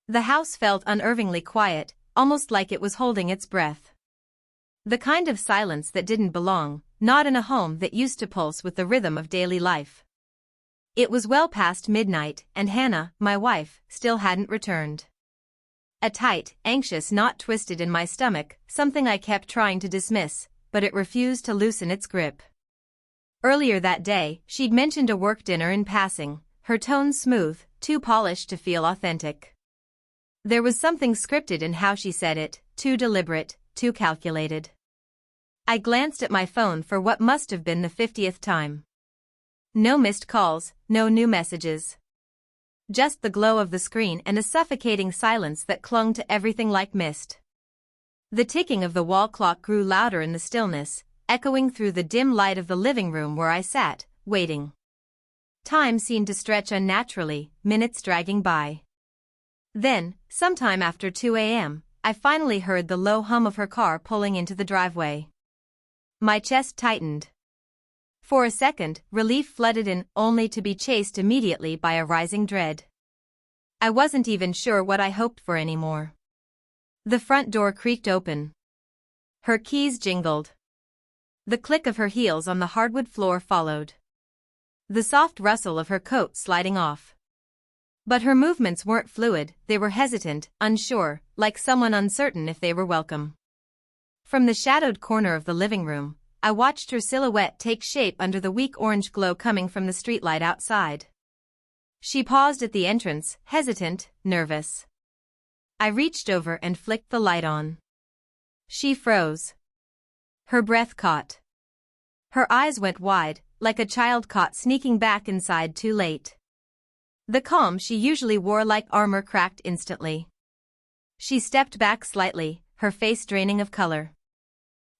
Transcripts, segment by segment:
The house felt unnervingly quiet, almost like it was holding its breath. The kind of silence that didn't belong, not in a home that used to pulse with the rhythm of daily life. It was well past midnight, and Hannah, my wife, still hadn't returned. A tight, anxious knot twisted in my stomach, something I kept trying to dismiss, but it refused to loosen its grip. Earlier that day, she'd mentioned a work dinner in passing, her tone smooth, too polished to feel authentic. There was something scripted in how she said it, too deliberate, too calculated. I glanced at my phone for what must have been the 50th time. No missed calls, no new messages. Just the glow of the screen and a suffocating silence that clung to everything like mist. The ticking of the wall clock grew louder in the stillness, echoing through the dim light of the living room where I sat, waiting. Time seemed to stretch unnaturally, minutes dragging by. Then, sometime after 2 a.m., I finally heard the low hum of her car pulling into the driveway. My chest tightened. For a second, relief flooded in, only to be chased immediately by a rising dread. I wasn't even sure what I hoped for anymore. The front door creaked open. Her keys jingled. The click of her heels on the hardwood floor followed. The soft rustle of her coat sliding off. But her movements weren't fluid, they were hesitant, unsure, like someone uncertain if they were welcome. From the shadowed corner of the living room, I watched her silhouette take shape under the weak orange glow coming from the streetlight outside. She paused at the entrance, hesitant, nervous. I reached over and flicked the light on. She froze. Her breath caught. Her eyes went wide, like a child caught sneaking back inside too late. The calm she usually wore like armor cracked instantly. She stepped back slightly, her face draining of color.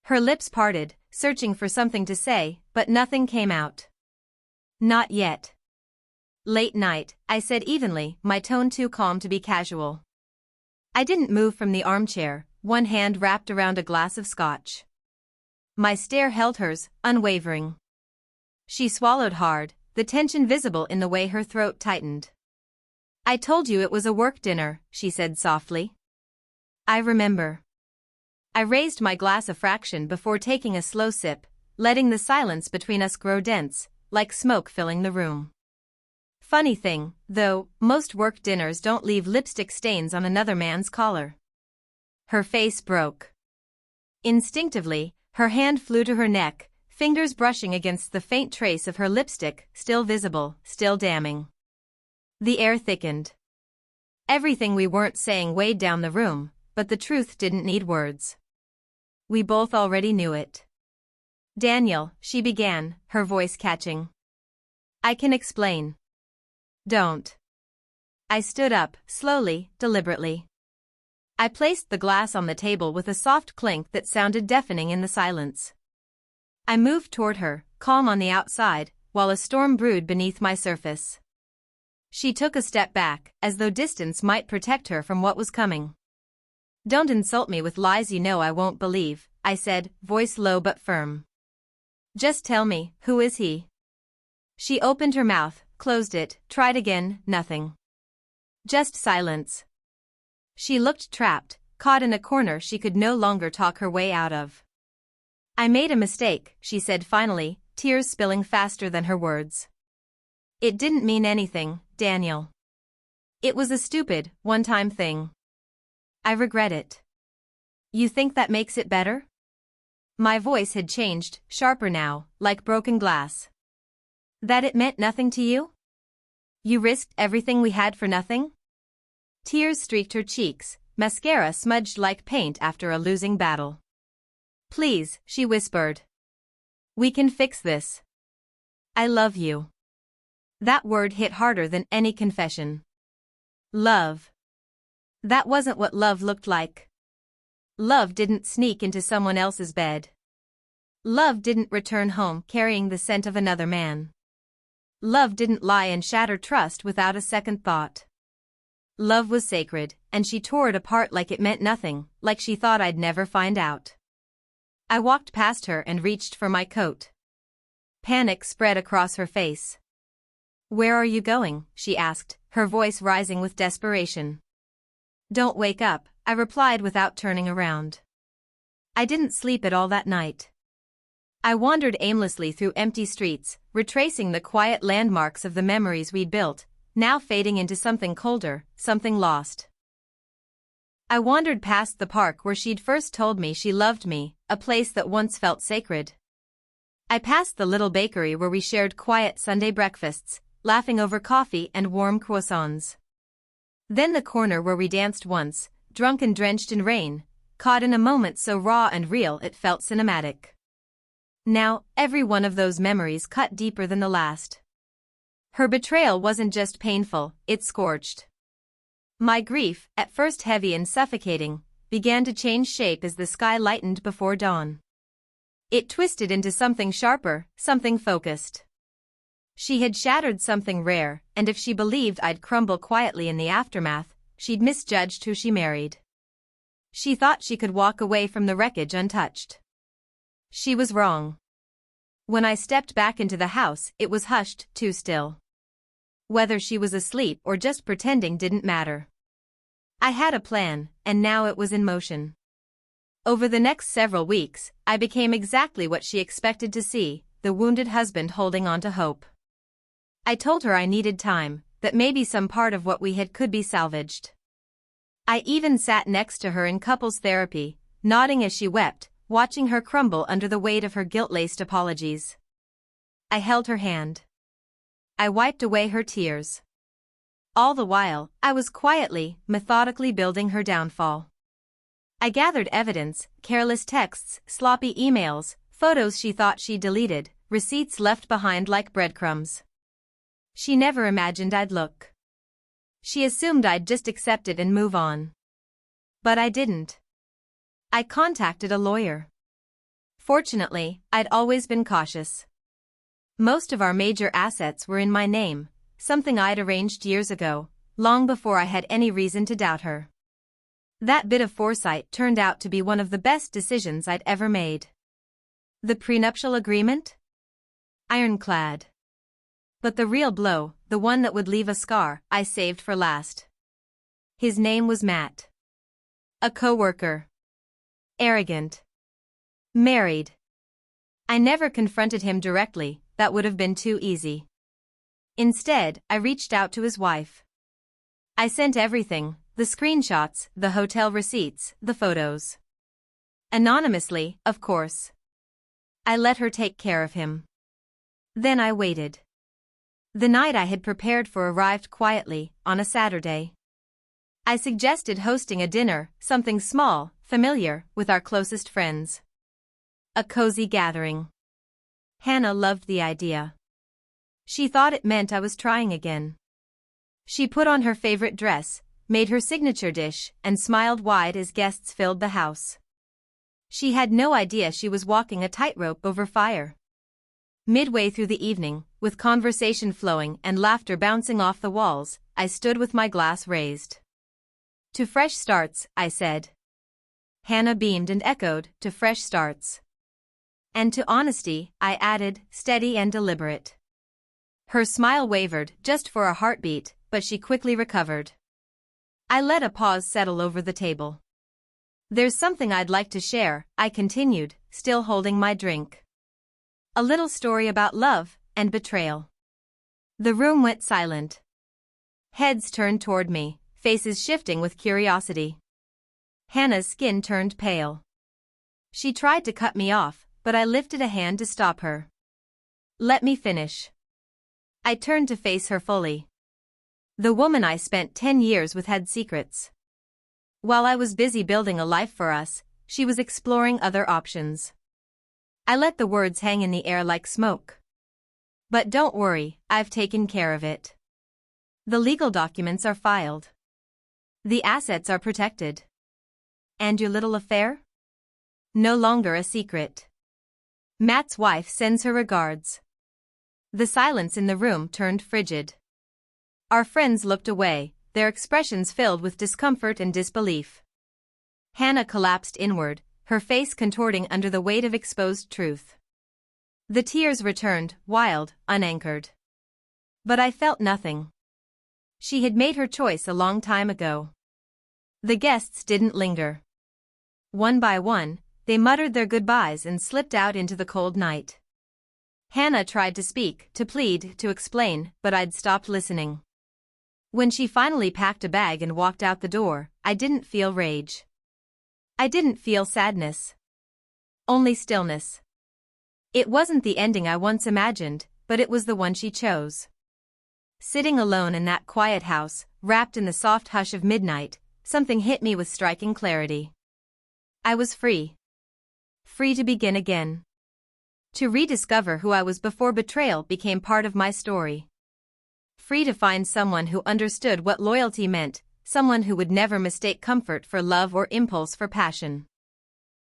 Her lips parted, searching for something to say, but nothing came out. Not yet. Late night, I said evenly, my tone too calm to be casual. I didn't move from the armchair, one hand wrapped around a glass of scotch. My stare held hers, unwavering. She swallowed hard, the tension visible in the way her throat tightened. I told you it was a work dinner, she said softly. I remember. I raised my glass a fraction before taking a slow sip, letting the silence between us grow dense, like smoke filling the room. Funny thing, though, most work dinners don't leave lipstick stains on another man's collar. Her face broke. Instinctively, her hand flew to her neck, fingers brushing against the faint trace of her lipstick, still visible, still damning. The air thickened. Everything we weren't saying weighed down the room, but the truth didn't need words. We both already knew it. Daniel, she began, her voice catching. I can explain. Don't. I stood up, slowly, deliberately. I placed the glass on the table with a soft clink that sounded deafening in the silence. I moved toward her, calm on the outside, while a storm brewed beneath my surface. She took a step back, as though distance might protect her from what was coming. Don't insult me with lies you know I won't believe, I said, voice low but firm. Just tell me, who is he? She opened her mouth, closed it, tried again, nothing. Just silence. She looked trapped, caught in a corner she could no longer talk her way out of. I made a mistake, she said finally, tears spilling faster than her words. It didn't mean anything, Daniel. It was a stupid, one-time thing. I regret it. You think that makes it better? My voice had changed, sharper now, like broken glass. That it meant nothing to you? You risked everything we had for nothing? Tears streaked her cheeks, mascara smudged like paint after a losing battle. Please, she whispered. We can fix this. I love you. That word hit harder than any confession. Love. That wasn't what love looked like. Love didn't sneak into someone else's bed. Love didn't return home carrying the scent of another man. Love didn't lie and shatter trust without a second thought. Love was sacred, and she tore it apart like it meant nothing, like she thought I'd never find out. I walked past her and reached for my coat. Panic spread across her face. Where are you going? She asked, her voice rising with desperation. Don't wake up, I replied without turning around. I didn't sleep at all that night. I wandered aimlessly through empty streets, retracing the quiet landmarks of the memories we'd built, now fading into something colder, something lost. I wandered past the park where she'd first told me she loved me, a place that once felt sacred. I passed the little bakery where we shared quiet Sunday breakfasts, laughing over coffee and warm croissants. Then the corner where we danced once, drunk and drenched in rain, caught in a moment so raw and real it felt cinematic. Now, every one of those memories cut deeper than the last. Her betrayal wasn't just painful, it scorched. My grief, at first heavy and suffocating, began to change shape as the sky lightened before dawn. It twisted into something sharper, something focused. She had shattered something rare, and if she believed I'd crumble quietly in the aftermath, she'd misjudged who she married. She thought she could walk away from the wreckage untouched. She was wrong. When I stepped back into the house, it was hushed, too still. Whether she was asleep or just pretending didn't matter. I had a plan, and now it was in motion. Over the next several weeks, I became exactly what she expected to see, the wounded husband holding on to hope. I told her I needed time, that maybe some part of what we had could be salvaged. I even sat next to her in couples therapy, nodding as she wept, watching her crumble under the weight of her guilt-laced apologies. I held her hand. I wiped away her tears. All the while, I was quietly, methodically building her downfall. I gathered evidence, careless texts, sloppy emails, photos she thought she'd deleted, receipts left behind like breadcrumbs. She never imagined I'd look. She assumed I'd just accept it and move on. But I didn't. I contacted a lawyer. Fortunately, I'd always been cautious. Most of our major assets were in my name, something I'd arranged years ago, long before I had any reason to doubt her. That bit of foresight turned out to be one of the best decisions I'd ever made. The prenuptial agreement? Ironclad. But the real blow, the one that would leave a scar, I saved for last. His name was Matt. A coworker. Arrogant. Married. I never confronted him directly, that would have been too easy. Instead, I reached out to his wife. I sent everything, the screenshots, the hotel receipts, the photos. Anonymously, of course. I let her take care of him. Then I waited. The night I had prepared for arrived quietly, on a Saturday. I suggested hosting a dinner, something small, familiar, with our closest friends. A cozy gathering. Hannah loved the idea. She thought it meant I was trying again. She put on her favorite dress, made her signature dish, and smiled wide as guests filled the house. She had no idea she was walking a tightrope over fire. Midway through the evening, with conversation flowing and laughter bouncing off the walls, I stood with my glass raised. To fresh starts, I said. Hannah beamed and echoed, to fresh starts. And to honesty, I added, steady and deliberate. Her smile wavered, just for a heartbeat, but she quickly recovered. I let a pause settle over the table. There's something I'd like to share, I continued, still holding my drink. A little story about love and betrayal. The room went silent. Heads turned toward me, faces shifting with curiosity. Hannah's skin turned pale. She tried to cut me off, but I lifted a hand to stop her. Let me finish. I turned to face her fully. The woman I spent 10 years with had secrets. While I was busy building a life for us, she was exploring other options. I let the words hang in the air like smoke. But don't worry, I've taken care of it. The legal documents are filed. The assets are protected. And your little affair? No longer a secret. Matt's wife sends her regards. The silence in the room turned frigid. Our friends looked away, their expressions filled with discomfort and disbelief. Hannah collapsed inward, her face contorting under the weight of exposed truth. The tears returned, wild, unanchored. But I felt nothing. She had made her choice a long time ago. The guests didn't linger. One by one, they muttered their goodbyes and slipped out into the cold night. Hannah tried to speak, to plead, to explain, but I'd stopped listening. When she finally packed a bag and walked out the door, I didn't feel rage. I didn't feel sadness. Only stillness. It wasn't the ending I once imagined, but it was the one she chose. Sitting alone in that quiet house, wrapped in the soft hush of midnight, something hit me with striking clarity. I was free. Free to begin again. To rediscover who I was before betrayal became part of my story. Free to find someone who understood what loyalty meant, someone who would never mistake comfort for love or impulse for passion.